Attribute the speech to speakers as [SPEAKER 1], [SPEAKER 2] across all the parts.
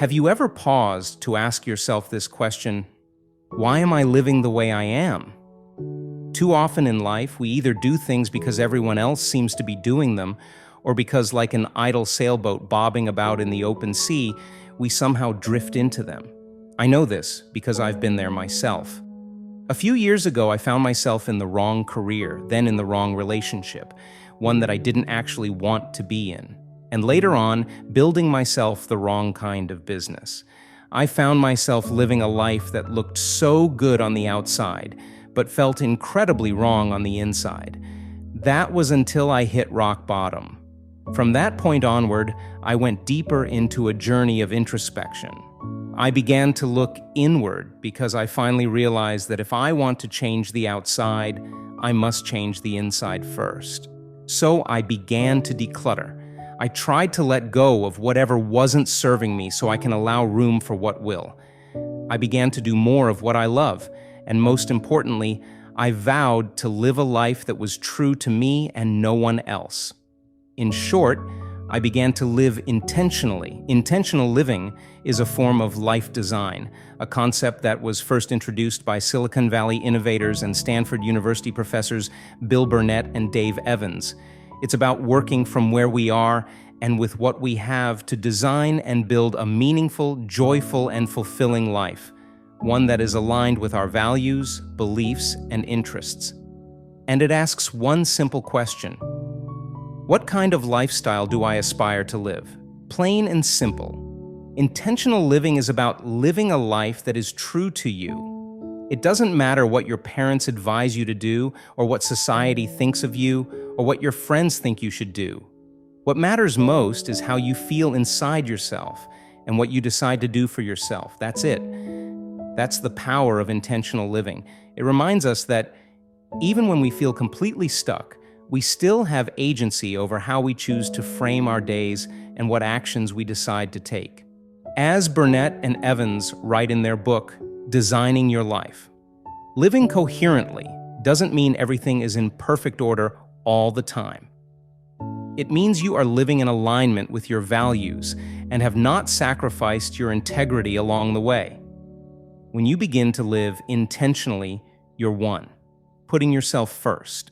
[SPEAKER 1] Have you ever paused to ask yourself this question, why am I living the way I am? Too often in life, we either do things because everyone else seems to be doing them, or because, like an idle sailboat bobbing about in the open sea, we somehow drift into them. I know this because I've been there myself. A few years ago, I found myself in the wrong career, then in the wrong relationship, one that I didn't actually want to be in. And later on, building myself the wrong kind of business. I found myself living a life that looked so good on the outside, but felt incredibly wrong on the inside. That was until I hit rock bottom. From that point onward, I went deeper into a journey of introspection. I began to look inward because I finally realized that if I want to change the outside, I must change the inside first. So I began to declutter. I tried to let go of whatever wasn't serving me so I can allow room for what will. I began to do more of what I love, and most importantly, I vowed to live a life that was true to me and no one else. In short, I began to live intentionally. Intentional living is a form of life design, a concept that was first introduced by Silicon Valley innovators and Stanford University professors Bill Burnett and Dave Evans. It's about working from where we are and with what we have to design and build a meaningful, joyful, and fulfilling life, one that is aligned with our values, beliefs, and interests. And it asks one simple question: what kind of lifestyle do I aspire to live? Plain and simple. Intentional living is about living a life that is true to you. It doesn't matter what your parents advise you to do, or what society thinks of you, or what your friends think you should do. What matters most is how you feel inside yourself and what you decide to do for yourself. That's it. That's the power of intentional living. It reminds us that even when we feel completely stuck, we still have agency over how we choose to frame our days and what actions we decide to take. As Burnett and Evans write in their book, Designing Your Life, living coherently doesn't mean everything is in perfect order all the time. It means you are living in alignment with your values and have not sacrificed your integrity along the way. When you begin to live intentionally, you're one, putting yourself first,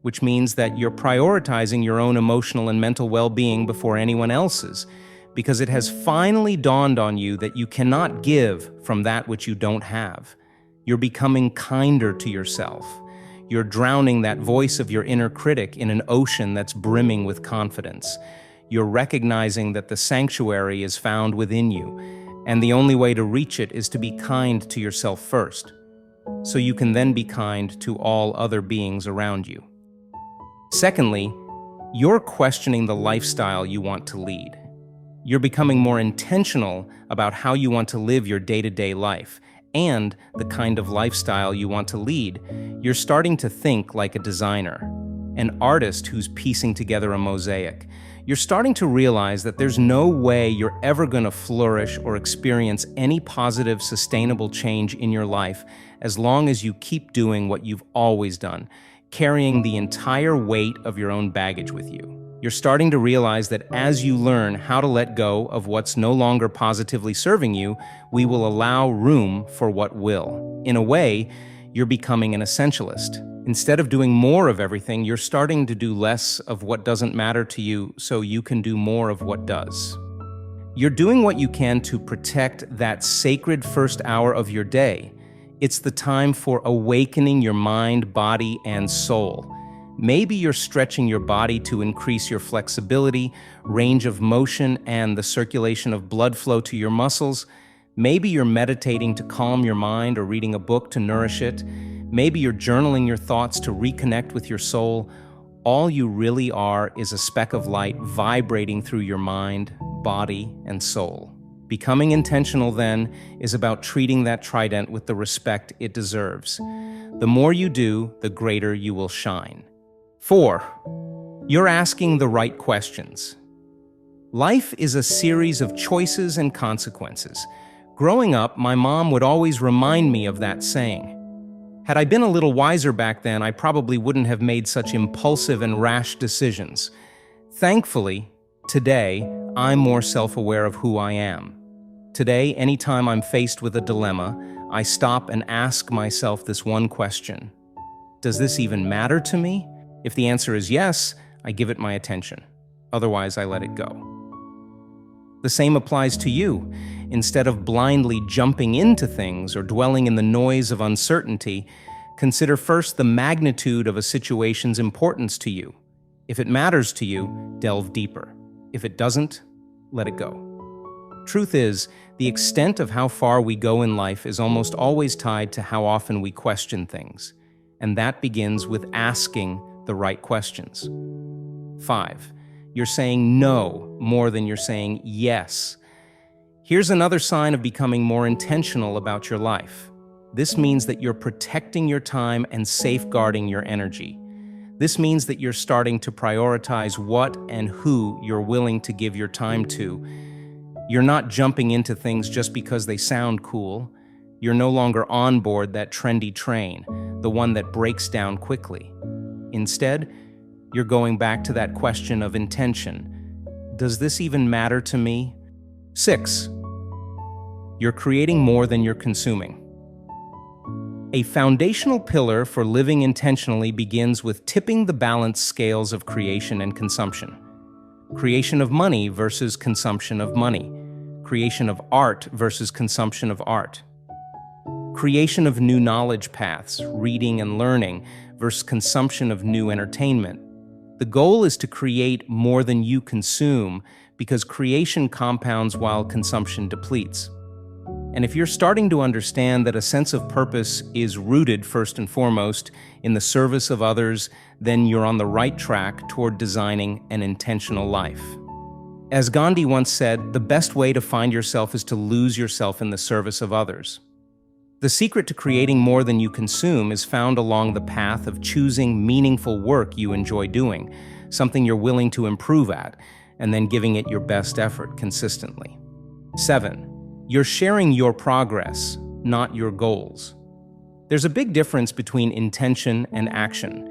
[SPEAKER 1] which means that you're prioritizing your own emotional and mental well-being before anyone else's, because it has finally dawned on you that you cannot give from that which you don't have. You're becoming kinder to yourself. You're drowning that voice of your inner critic in an ocean that's brimming with confidence. You're recognizing that the sanctuary is found within you, and the only way to reach it is to be kind to yourself first, so you can then be kind to all other beings around you. Secondly, you're questioning the lifestyle you want to lead. You're becoming more intentional about how you want to live your day-to-day life and the kind of lifestyle you want to lead. You're starting to think like a designer, an artist who's piecing together a mosaic. You're starting to realize that there's no way you're ever going to flourish or experience any positive, sustainable change in your life as long as you keep doing what you've always done, carrying the entire weight of your own baggage with you. You're starting to realize that as you learn how to let go of what's no longer positively serving you, we will allow room for what will. In a way, you're becoming an essentialist. Instead of doing more of everything, you're starting to do less of what doesn't matter to you so you can do more of what does. You're doing what you can to protect that sacred first hour of your day. It's the time for awakening your mind, body, and soul. Maybe you're stretching your body to increase your flexibility, range of motion, and the circulation of blood flow to your muscles. Maybe you're meditating to calm your mind or reading a book to nourish it. Maybe you're journaling your thoughts to reconnect with your soul. All you really are is a speck of light vibrating through your mind, body, and soul. Becoming intentional, then, is about treating that trident with the respect it deserves. The more you do, the greater you will shine. 4. You're asking the right questions. Life is a series of choices and consequences. Growing up, my mom would always remind me of that saying. Had I been a little wiser back then, I probably wouldn't have made such impulsive and rash decisions. Thankfully, today, I'm more self-aware of who I am. Today, anytime I'm faced with a dilemma, I stop and ask myself this one question. Does this even matter to me? If the answer is yes, I give it my attention. Otherwise, I let it go. The same applies to you. Instead of blindly jumping into things or dwelling in the noise of uncertainty, consider first the magnitude of a situation's importance to you. If it matters to you, delve deeper. If it doesn't, let it go. Truth is, the extent of how far we go in life is almost always tied to how often we question things, and that begins with asking the right questions. 5. You're saying no more than you're saying yes. Here's another sign of becoming more intentional about your life. This means that you're protecting your time and safeguarding your energy. This means that you're starting to prioritize what and who you're willing to give your time to. You're not jumping into things just because they sound cool. You're no longer on board that trendy train, the one that breaks down quickly. Instead, you're going back to that question of intention. Does this even matter to me? 6. You're creating more than you're consuming. A foundational pillar for living intentionally begins with tipping the balance scales of creation and consumption. Creation of money versus consumption of money. Creation of art versus consumption of art. Creation of new knowledge paths, reading and learning, versus consumption of new entertainment. The goal is to create more than you consume because creation compounds while consumption depletes. And if you're starting to understand that a sense of purpose is rooted first and foremost in the service of others, then you're on the right track toward designing an intentional life. As Gandhi once said, the best way to find yourself is to lose yourself in the service of others. The secret to creating more than you consume is found along the path of choosing meaningful work you enjoy doing, something you're willing to improve at, and then giving it your best effort consistently. 7. You're sharing your progress, not your goals. There's a big difference between intention and action.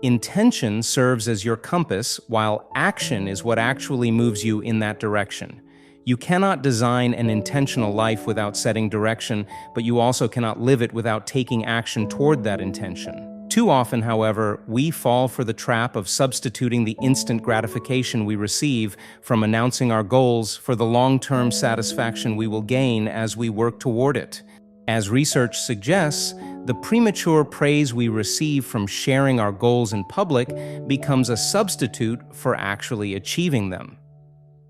[SPEAKER 1] Intention serves as your compass, while action is what actually moves you in that direction. You cannot design an intentional life without setting direction, but you also cannot live it without taking action toward that intention. Too often, however, we fall for the trap of substituting the instant gratification we receive from announcing our goals for the long-term satisfaction we will gain as we work toward it. As research suggests, the premature praise we receive from sharing our goals in public becomes a substitute for actually achieving them.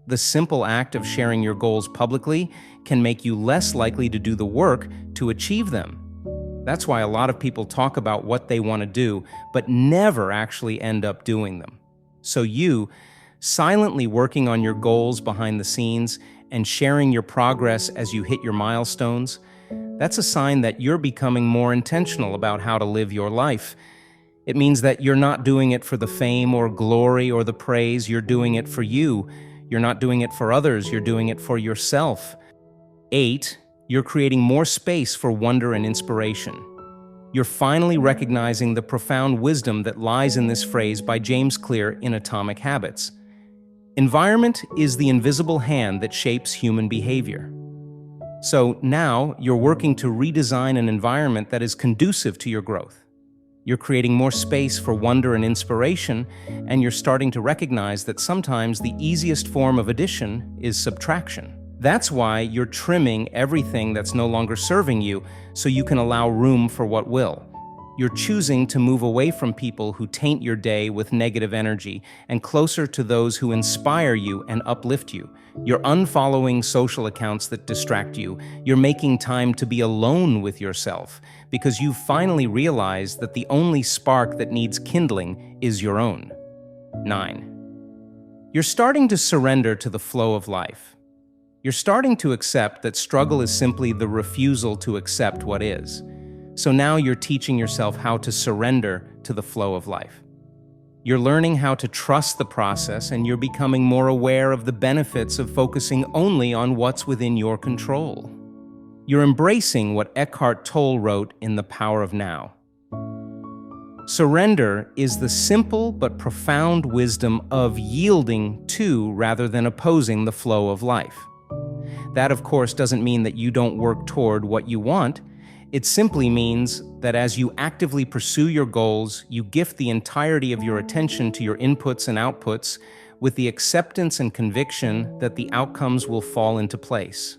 [SPEAKER 1] The simple act of sharing your goals publicly can make you less likely to do the work to achieve them. That's why a lot of people talk about what they want to do, but never actually end up doing them. So you, silently working on your goals behind the scenes and sharing your progress as you hit your milestones, that's a sign that you're becoming more intentional about how to live your life. It means that you're not doing it for the fame or glory or the praise, you're doing it for you. You're not doing it for others, you're doing it for yourself. 8. You're creating more space for wonder and inspiration. You're finally recognizing the profound wisdom that lies in this phrase by James Clear in Atomic Habits. Environment is the invisible hand that shapes human behavior. So now you're working to redesign an environment that is conducive to your growth. You're creating more space for wonder and inspiration, and you're starting to recognize that sometimes the easiest form of addition is subtraction. That's why you're trimming everything that's no longer serving you so you can allow room for what will. You're choosing to move away from people who taint your day with negative energy and closer to those who inspire you and uplift you. You're unfollowing social accounts that distract you. You're making time to be alone with yourself because you've finally realized that the only spark that needs kindling is your own. 9. You're starting to surrender to the flow of life. You're starting to accept that struggle is simply the refusal to accept what is. So now you're teaching yourself how to surrender to the flow of life. You're learning how to trust the process, and you're becoming more aware of the benefits of focusing only on what's within your control. You're embracing what Eckhart Tolle wrote in The Power of Now. Surrender is the simple but profound wisdom of yielding to rather than opposing the flow of life. That, of course, doesn't mean that you don't work toward what you want. It simply means that as you actively pursue your goals, you gift the entirety of your attention to your inputs and outputs with the acceptance and conviction that the outcomes will fall into place.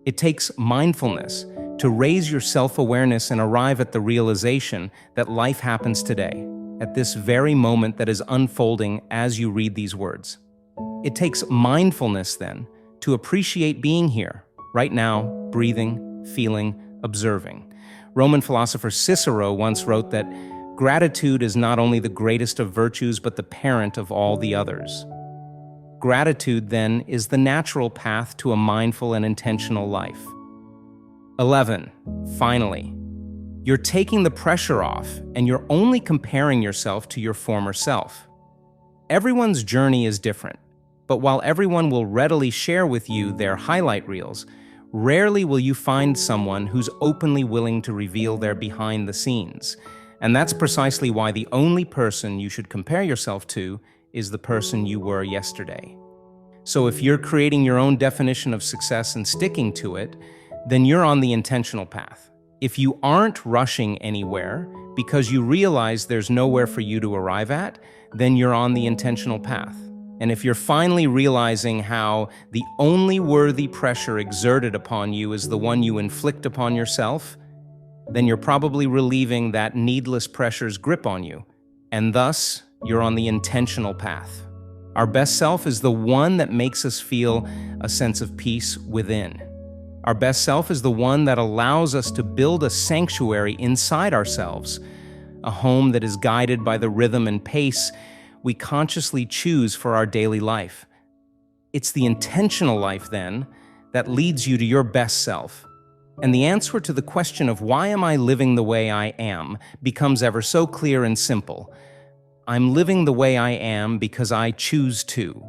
[SPEAKER 1] It takes mindfulness to raise your self-awareness and arrive at the realization that life happens today, at this very moment that is unfolding as you read these words. It takes mindfulness, then, to appreciate being here, right now, breathing, feeling, observing. Roman philosopher Cicero once wrote that gratitude is not only the greatest of virtues, but the parent of all the others. Gratitude, then, is the natural path to a mindful and intentional life. 11. Finally, you're taking the pressure off, and you're only comparing yourself to your former self. Everyone's journey is different, but while everyone will readily share with you their highlight reels, rarely will you find someone who's openly willing to reveal their behind the scenes. And that's precisely why the only person you should compare yourself to is the person you were yesterday. So if you're creating your own definition of success and sticking to it, then you're on the intentional path. If you aren't rushing anywhere because you realize there's nowhere for you to arrive at, then you're on the intentional path. And if you're finally realizing how the only worthy pressure exerted upon you is the one you inflict upon yourself, then you're probably relieving that needless pressure's grip on you, and thus you're on the intentional path. Our best self is the one that makes us feel a sense of peace within. Our best self is the one that allows us to build a sanctuary inside ourselves, a home that is guided by the rhythm and pace we consciously choose for our daily life. It's the intentional life, then, that leads you to your best self. And the answer to the question of why am I living the way I am becomes ever so clear and simple. I'm living the way I am because I choose to.